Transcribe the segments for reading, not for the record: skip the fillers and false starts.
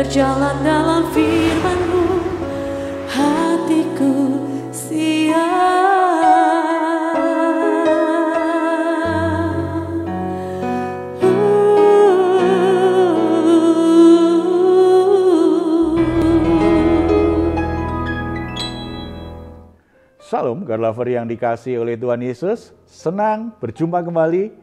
berjalan dalam firman-Mu, hatiku siap. Salam, God lover yang dikasihi oleh Tuhan Yesus. Senang berjumpa kembali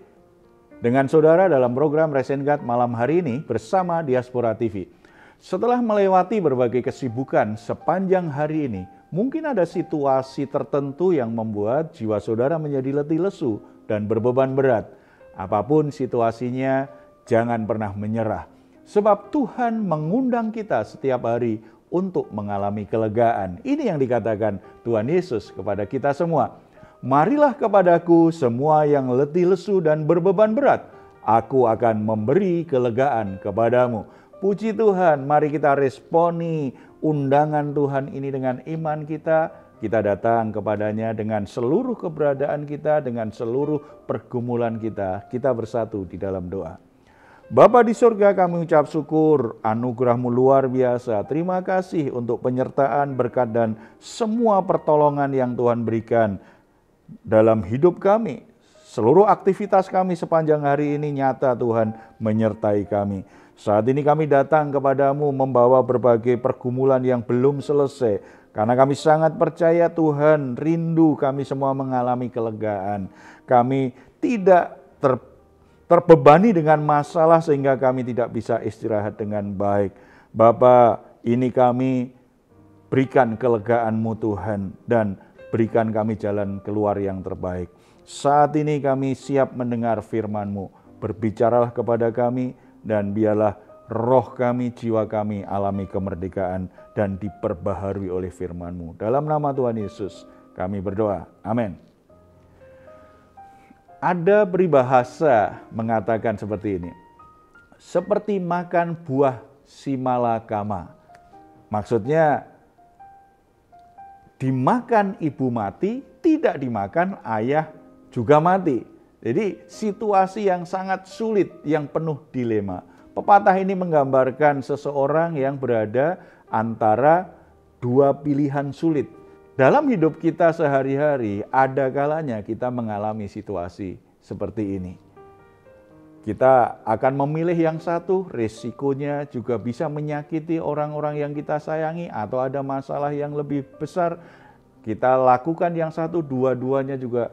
dengan saudara dalam program Resen God malam hari ini bersama Diaspora TV. Setelah melewati berbagai kesibukan sepanjang hari ini, mungkin ada situasi tertentu yang membuat jiwa saudara menjadi letih lesu dan berbeban berat. Apapun situasinya, jangan pernah menyerah. Sebab Tuhan mengundang kita setiap hari untuk mengalami kelegaan. Ini yang dikatakan Tuhan Yesus kepada kita semua. Marilah kepadaku semua yang letih lesu dan berbeban berat. Aku akan memberi kelegaan kepadamu. Puji Tuhan, mari kita responi undangan Tuhan ini dengan iman kita. Kita datang kepadanya dengan seluruh keberadaan kita, dengan seluruh pergumulan kita. Kita bersatu di dalam doa. Bapa di surga, kami ucap syukur, anugerah-Mu luar biasa. Terima kasih untuk penyertaan, berkat, dan semua pertolongan yang Tuhan berikan dalam hidup kami. Seluruh aktivitas kami sepanjang hari ini nyata Tuhan menyertai kami. Saat ini kami datang kepadamu membawa berbagai pergumulan yang belum selesai. Karena kami sangat percaya Tuhan rindu kami semua mengalami kelegaan. Kami tidak terbebani dengan masalah sehingga kami tidak bisa istirahat dengan baik. Bapa, ini kami berikan kelegaan-Mu Tuhan dan berikan kami jalan keluar yang terbaik. Saat ini kami siap mendengar firman-Mu. Berbicaralah kepada kami dan biarlah roh kami, jiwa kami alami kemerdekaan dan diperbaharui oleh firman-Mu. Dalam nama Tuhan Yesus kami berdoa. Amin. Ada peribahasa mengatakan seperti ini. Seperti makan buah simalakama. Maksudnya dimakan ibu mati, tidak dimakan ayah juga mati. Jadi situasi yang sangat sulit, yang penuh dilema. Pepatah ini menggambarkan seseorang yang berada antara dua pilihan sulit. Dalam hidup kita sehari-hari, ada kalanya kita mengalami situasi seperti ini. Kita akan memilih yang satu, risikonya juga bisa menyakiti orang-orang yang kita sayangi, atau ada masalah yang lebih besar. Kita lakukan yang satu, dua-duanya juga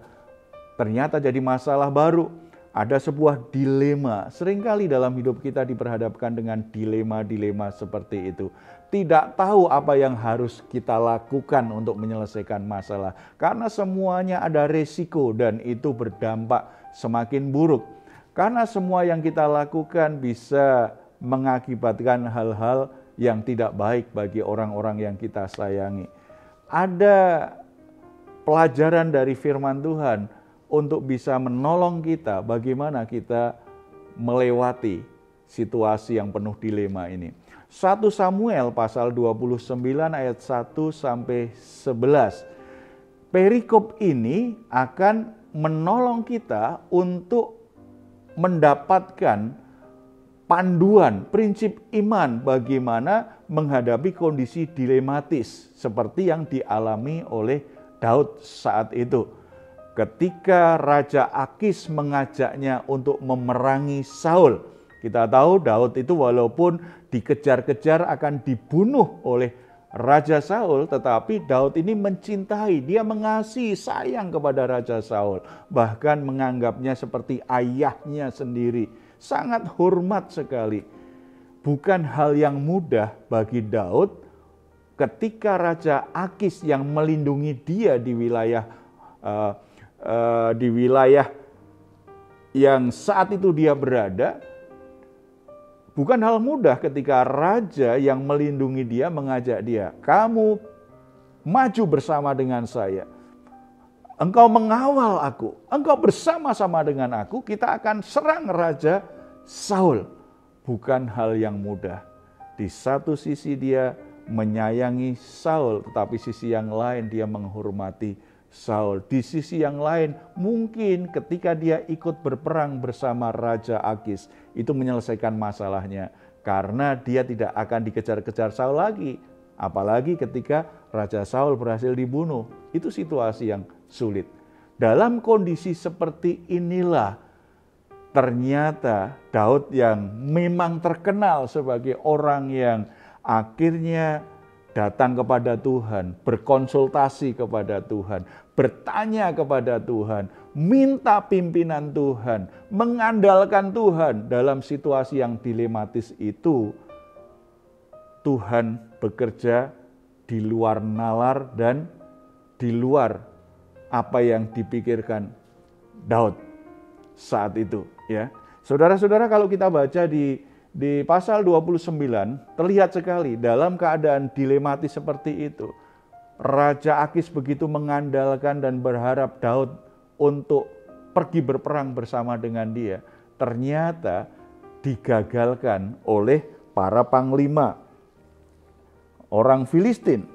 ternyata jadi masalah baru. Ada sebuah dilema. Seringkali dalam hidup kita diperhadapkan dengan dilema-dilema seperti itu. Tidak tahu apa yang harus kita lakukan untuk menyelesaikan masalah. Karena semuanya ada resiko dan itu berdampak semakin buruk. Karena semua yang kita lakukan bisa mengakibatkan hal-hal yang tidak baik bagi orang-orang yang kita sayangi. Ada pelajaran dari firman Tuhan untuk bisa menolong kita bagaimana kita melewati situasi yang penuh dilema ini. 1 Samuel pasal 29 ayat 1 sampai 11. Perikop ini akan menolong kita untuk mendapatkan panduan prinsip iman bagaimana menghadapi kondisi dilematis seperti yang dialami oleh Daud saat itu. Ketika Raja Akis mengajaknya untuk memerangi Saul. Kita tahu Daud itu walaupun dikejar-kejar akan dibunuh oleh Raja Saul, tetapi Daud ini mencintai, dia mengasihi, sayang kepada Raja Saul. Bahkan menganggapnya seperti ayahnya sendiri. Sangat hormat sekali. Bukan hal yang mudah bagi Daud ketika Raja Akis yang melindungi dia di wilayah yang saat itu dia berada, bukan hal mudah ketika raja yang melindungi dia mengajak dia, kamu maju bersama dengan saya, engkau mengawal aku, engkau bersama-sama dengan aku, kita akan serang Raja Saul. Bukan hal yang mudah. Di satu sisi dia menyayangi Saul, tetapi sisi yang lain dia menghormati Saul. Di sisi yang lain, mungkin ketika dia ikut berperang bersama Raja Akis, itu menyelesaikan masalahnya. karena dia tidak akan dikejar-kejar Saul lagi. Apalagi ketika Raja Saul berhasil dibunuh. Itu situasi yang sulit. Dalam kondisi seperti inilah ternyata Daud yang memang terkenal sebagai orang yang akhirnya datang kepada Tuhan, berkonsultasi kepada Tuhan, bertanya kepada Tuhan, minta pimpinan Tuhan, mengandalkan Tuhan dalam situasi yang dilematis itu. Tuhan bekerja di luar nalar dan di luar apa yang dipikirkan Daud saat itu, ya. Saudara-saudara, kalau kita baca di pasal 29, terlihat sekali dalam keadaan dilematis seperti itu, Raja Akis begitu mengandalkan dan berharap Daud untuk pergi berperang bersama dengan dia. Ternyata digagalkan oleh para panglima orang Filistin.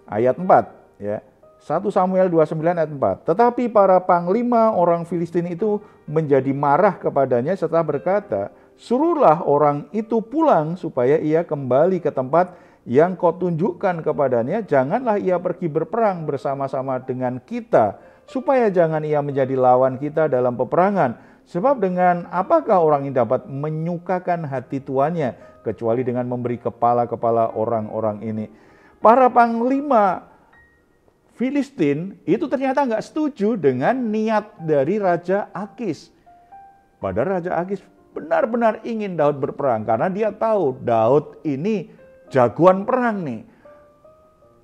Ayat 4, ya. 1 Samuel 29 ayat 4. Tetapi para panglima orang Filistin itu menjadi marah kepadanya serta berkata, "Suruhlah orang itu pulang supaya ia kembali ke tempat yang kau tunjukkan kepadanya. Janganlah ia pergi berperang bersama-sama dengan kita, supaya jangan ia menjadi lawan kita dalam peperangan. Sebab dengan apakah orang ini dapat menyukakan hati tuannya, kecuali dengan memberi kepala-kepala orang-orang ini." Para panglima Filistin itu ternyata nggak setuju dengan niat dari Raja Akis. Padahal Raja Akis benar-benar ingin Daud berperang karena dia tahu Daud ini jagoan perang nih.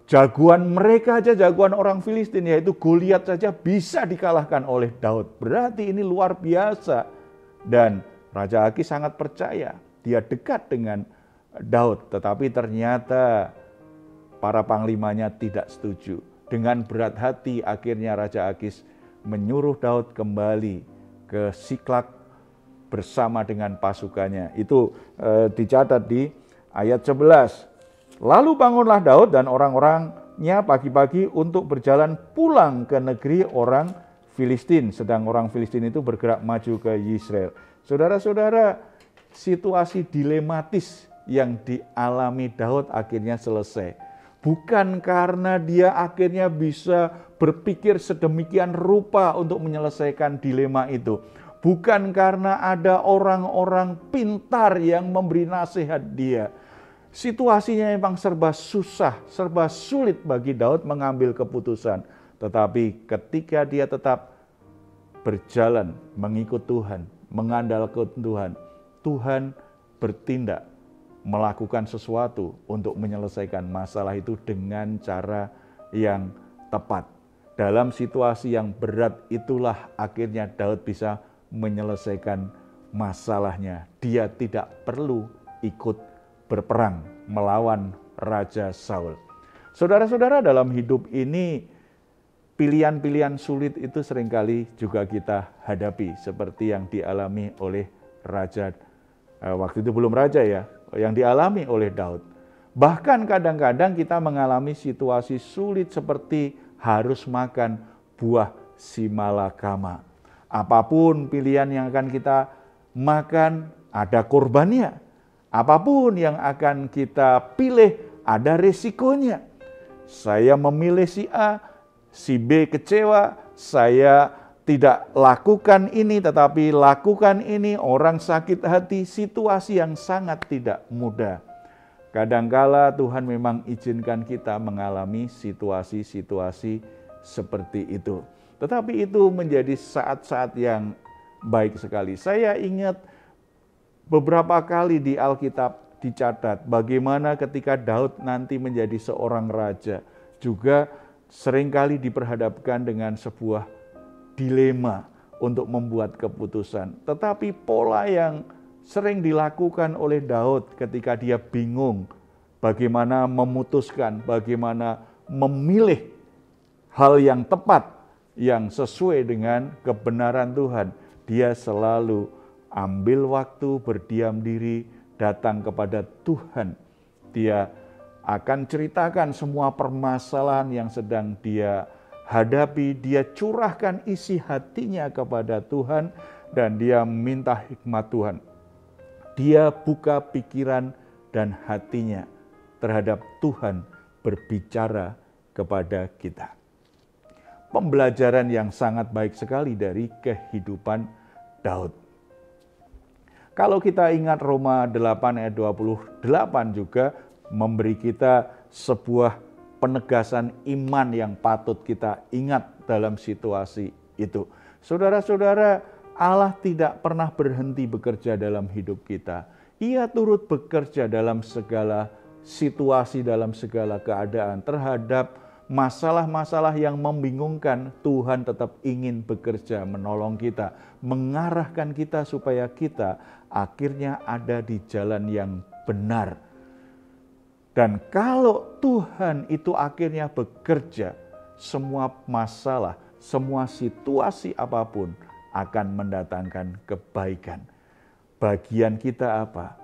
Jagoan mereka aja, jagoan orang Filistin yaitu Goliat saja bisa dikalahkan oleh Daud. Berarti ini luar biasa. Dan Raja Akis sangat percaya, dia dekat dengan Daud. Tetapi ternyata para panglimanya tidak setuju. Dengan berat hati akhirnya Raja Akis menyuruh Daud kembali ke Siklak bersama dengan pasukannya. Itu dicatat di ayat 11. Lalu bangunlah Daud dan orang-orangnya pagi-pagi untuk berjalan pulang ke negeri orang Filistin. Sedang orang Filistin itu bergerak maju ke Yisrael. Saudara-saudara, situasi dilematis yang dialami Daud akhirnya selesai. Bukan karena dia akhirnya bisa berpikir sedemikian rupa untuk menyelesaikan dilema itu. Bukan karena ada orang-orang pintar yang memberi nasihat dia. Situasinya memang serba susah, serba sulit bagi Daud mengambil keputusan. Tetapi ketika dia tetap berjalan mengikut Tuhan, mengandalkan Tuhan, Tuhan bertindak, melakukan sesuatu untuk menyelesaikan masalah itu dengan cara yang tepat. Dalam situasi yang berat itulah akhirnya Daud bisa menyelesaikan masalahnya. Dia tidak perlu ikut berperang melawan Raja Saul. Saudara-saudara, dalam hidup ini pilihan-pilihan sulit itu seringkali juga kita hadapi seperti yang dialami oleh Raja waktu itu belum raja ya, yang dialami oleh Daud. Bahkan kadang-kadang kita mengalami situasi sulit seperti harus makan buah simalakama. Apapun pilihan yang akan kita makan, ada korbannya. Apapun yang akan kita pilih, ada resikonya. Saya memilih si A, si B kecewa, saya tidak lakukan ini tetapi lakukan ini, orang sakit hati, situasi yang sangat tidak mudah. Kadangkala Tuhan memang izinkan kita mengalami situasi-situasi seperti itu. Tetapi itu menjadi saat-saat yang baik sekali. Saya ingat beberapa kali di Alkitab dicatat bagaimana ketika Daud nanti menjadi seorang raja, juga seringkali diperhadapkan dengan sebuah dilema untuk membuat keputusan. Tetapi pola yang sering dilakukan oleh Daud ketika dia bingung bagaimana memutuskan, bagaimana memilih hal yang tepat, yang sesuai dengan kebenaran Tuhan. Dia selalu ambil waktu, berdiam diri, datang kepada Tuhan. Dia akan ceritakan semua permasalahan yang sedang dia hadapi, dia curahkan isi hatinya kepada Tuhan dan dia minta hikmat Tuhan. Dia buka pikiran dan hatinya terhadap Tuhan berbicara kepada kita. Pembelajaran yang sangat baik sekali dari kehidupan Daud. Kalau kita ingat Roma 8 ayat 28 juga memberi kita sebuah penegasan iman yang patut kita ingat dalam situasi itu. Saudara-saudara, Allah tidak pernah berhenti bekerja dalam hidup kita. Ia turut bekerja dalam segala situasi, dalam segala keadaan. Terhadap masalah-masalah yang membingungkan, Tuhan tetap ingin bekerja menolong kita, mengarahkan kita supaya kita akhirnya ada di jalan yang benar. Dan kalau Tuhan itu akhirnya bekerja, semua masalah, semua situasi apapun akan mendatangkan kebaikan. Bagian kita apa?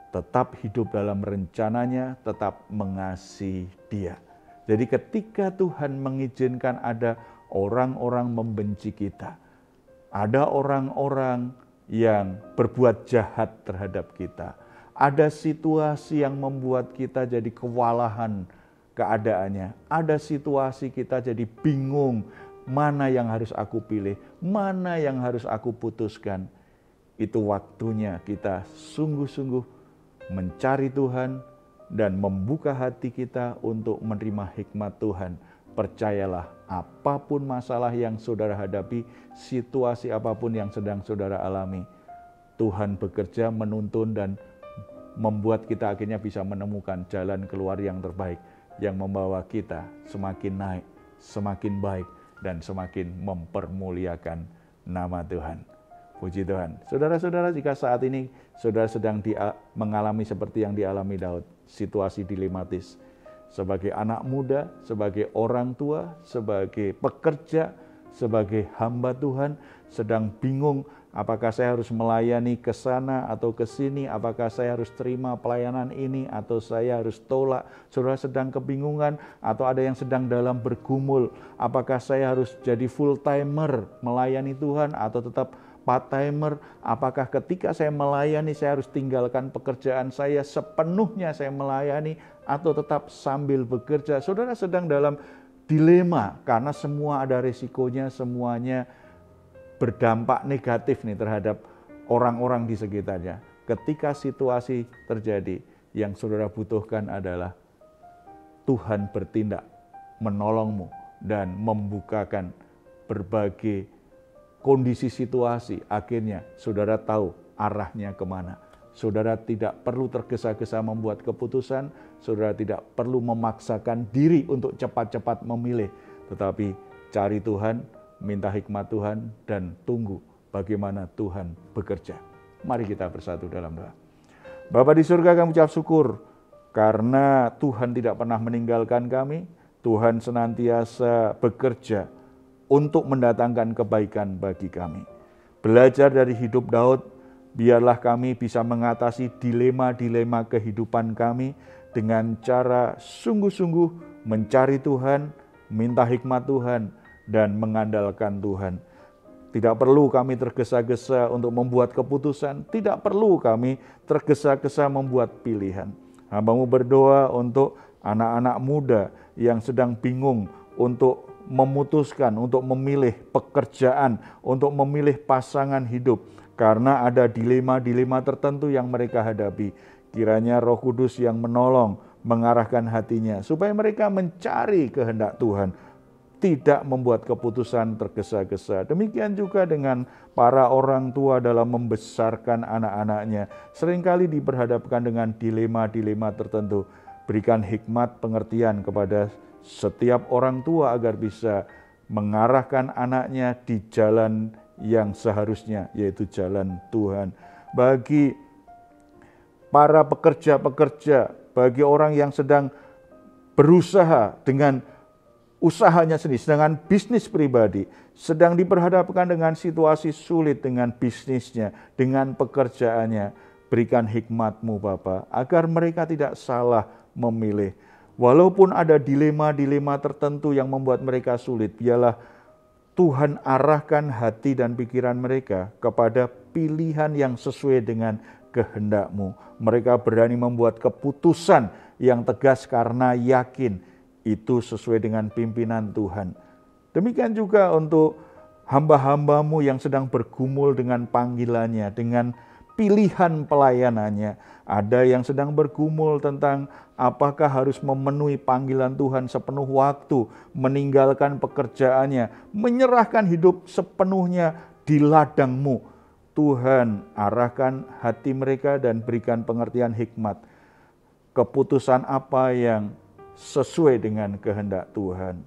Tetap hidup dalam rencananya, tetap mengasihi Dia. Jadi ketika Tuhan mengizinkan ada orang-orang membenci kita, ada orang-orang yang berbuat jahat terhadap kita, ada situasi yang membuat kita jadi kewalahan keadaannya, ada situasi kita jadi bingung, mana yang harus aku pilih, mana yang harus aku putuskan. Itu waktunya kita sungguh-sungguh mencari Tuhan dan membuka hati kita untuk menerima hikmat Tuhan. Percayalah, apapun masalah yang saudara hadapi, situasi apapun yang sedang saudara alami, Tuhan bekerja menuntun dan membuat kita akhirnya bisa menemukan jalan keluar yang terbaik, yang membawa kita semakin naik, semakin baik, dan semakin mempermuliakan nama Tuhan. Puji Tuhan. Saudara-saudara, jika saat ini saudara sedang mengalami seperti yang dialami Daud, situasi dilematis, sebagai anak muda, sebagai orang tua, sebagai pekerja, sebagai hamba Tuhan, sedang bingung apakah saya harus melayani ke sana atau ke sini, apakah saya harus terima pelayanan ini atau saya harus tolak. Saudara sedang kebingungan atau ada yang sedang dalam bergumul, apakah saya harus jadi full timer melayani Tuhan atau tetap part-timer, apakah ketika saya melayani saya harus tinggalkan pekerjaan saya sepenuhnya saya melayani atau tetap sambil bekerja. Saudara sedang dalam dilema karena semua ada risikonya, semuanya berdampak negatif nih terhadap orang-orang di sekitarnya. Ketika situasi terjadi, yang saudara butuhkan adalah Tuhan bertindak, menolongmu dan membukakan berbagai kondisi situasi. Akhirnya saudara tahu arahnya kemana. Saudara tidak perlu tergesa-gesa membuat keputusan, saudara tidak perlu memaksakan diri untuk cepat-cepat memilih, tetapi cari Tuhan, minta hikmat Tuhan, dan tunggu bagaimana Tuhan bekerja. Mari kita bersatu dalam doa. Bapa di surga, kami ucap syukur karena Tuhan tidak pernah meninggalkan kami. Tuhan senantiasa bekerja untuk mendatangkan kebaikan bagi kami. Belajar dari hidup Daud, biarlah kami bisa mengatasi dilema-dilema kehidupan kami dengan cara sungguh-sungguh mencari Tuhan, minta hikmat Tuhan, dan mengandalkan Tuhan. Tidak perlu kami tergesa-gesa untuk membuat keputusan, tidak perlu kami tergesa-gesa membuat pilihan. Hamba-Mu berdoa untuk anak-anak muda yang sedang bingung untuk memutuskan, untuk memilih pekerjaan, untuk memilih pasangan hidup, karena ada dilema-dilema tertentu yang mereka hadapi. Kiranya Roh Kudus yang menolong, mengarahkan hatinya, supaya mereka mencari kehendak Tuhan, tidak membuat keputusan tergesa-gesa. Demikian juga dengan para orang tua dalam membesarkan anak-anaknya. Seringkali diperhadapkan dengan dilema-dilema tertentu. Berikan hikmat pengertian kepada setiap orang tua agar bisa mengarahkan anaknya di jalan yang seharusnya, yaitu jalan Tuhan. Bagi para pekerja-pekerja, bagi orang yang sedang berusaha dengan usahanya sendiri, dengan bisnis pribadi, sedang diperhadapkan dengan situasi sulit dengan bisnisnya, dengan pekerjaannya, berikan hikmat-Mu Bapa, agar mereka tidak salah memilih. Walaupun ada dilema-dilema tertentu yang membuat mereka sulit, biarlah Tuhan arahkan hati dan pikiran mereka kepada pilihan yang sesuai dengan kehendak-Mu. Mereka berani membuat keputusan yang tegas karena yakin itu sesuai dengan pimpinan Tuhan. Demikian juga untuk hamba-hamba-Mu yang sedang bergumul dengan panggilannya, dengan pilihan pelayanannya. Ada yang sedang bergumul tentang apakah harus memenuhi panggilan Tuhan sepenuh waktu, meninggalkan pekerjaannya, menyerahkan hidup sepenuhnya di ladang-Mu. Tuhan, arahkan hati mereka dan berikan pengertian hikmat. Keputusan apa yang sesuai dengan kehendak Tuhan.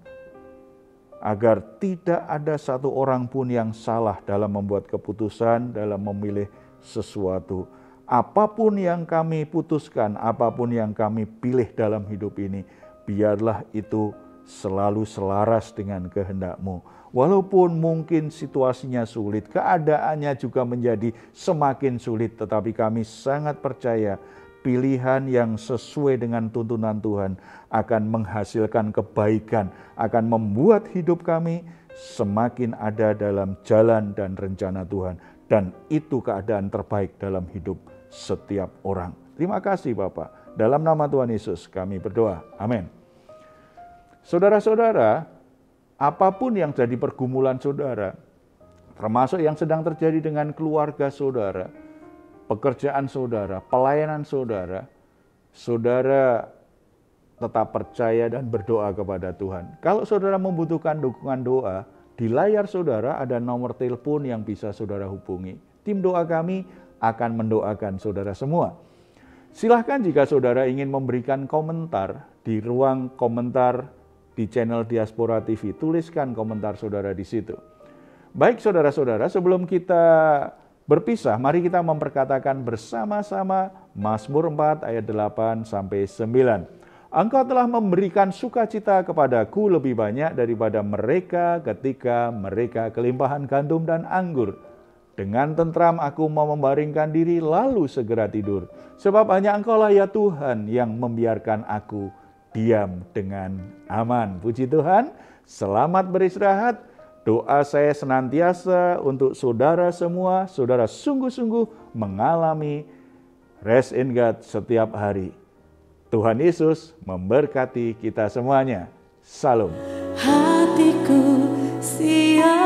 Agar tidak ada satu orang pun yang salah dalam membuat keputusan, dalam memilih sesuatu. Apapun yang kami putuskan, apapun yang kami pilih dalam hidup ini, biarlah itu selalu selaras dengan kehendak-Mu. Walaupun mungkin situasinya sulit, keadaannya juga menjadi semakin sulit, tetapi kami sangat percaya pilihan yang sesuai dengan tuntunan Tuhan akan menghasilkan kebaikan, akan membuat hidup kami semakin ada dalam jalan dan rencana Tuhan. Dan itu keadaan terbaik dalam hidup setiap orang. Terima kasih Bapak. Dalam nama Tuhan Yesus kami berdoa. Amin. Saudara-saudara, apapun yang jadi pergumulan saudara, termasuk yang sedang terjadi dengan keluarga saudara, pekerjaan saudara, pelayanan saudara, saudara tetap percaya dan berdoa kepada Tuhan. Kalau saudara membutuhkan dukungan doa, di layar saudara ada nomor telepon yang bisa saudara hubungi. Tim doa kami akan mendoakan saudara semua. Silahkan jika saudara ingin memberikan komentar di ruang komentar di channel Diaspora TV, tuliskan komentar saudara di situ. Baik saudara-saudara, sebelum kita berpisah, mari kita memperkatakan bersama-sama Mazmur 4 ayat 8 sampai 9. Engkau telah memberikan sukacita kepadaku lebih banyak daripada mereka ketika mereka kelimpahan gandum dan anggur. Dengan tentram aku mau membaringkan diri lalu segera tidur. Sebab hanya Engkaulah ya Tuhan yang membiarkan aku diam dengan aman. Puji Tuhan, selamat beristirahat. Doa saya senantiasa untuk saudara semua, saudara sungguh-sungguh mengalami rest in God setiap hari. Tuhan Yesus memberkati kita semuanya. Salam. Hatiku siap.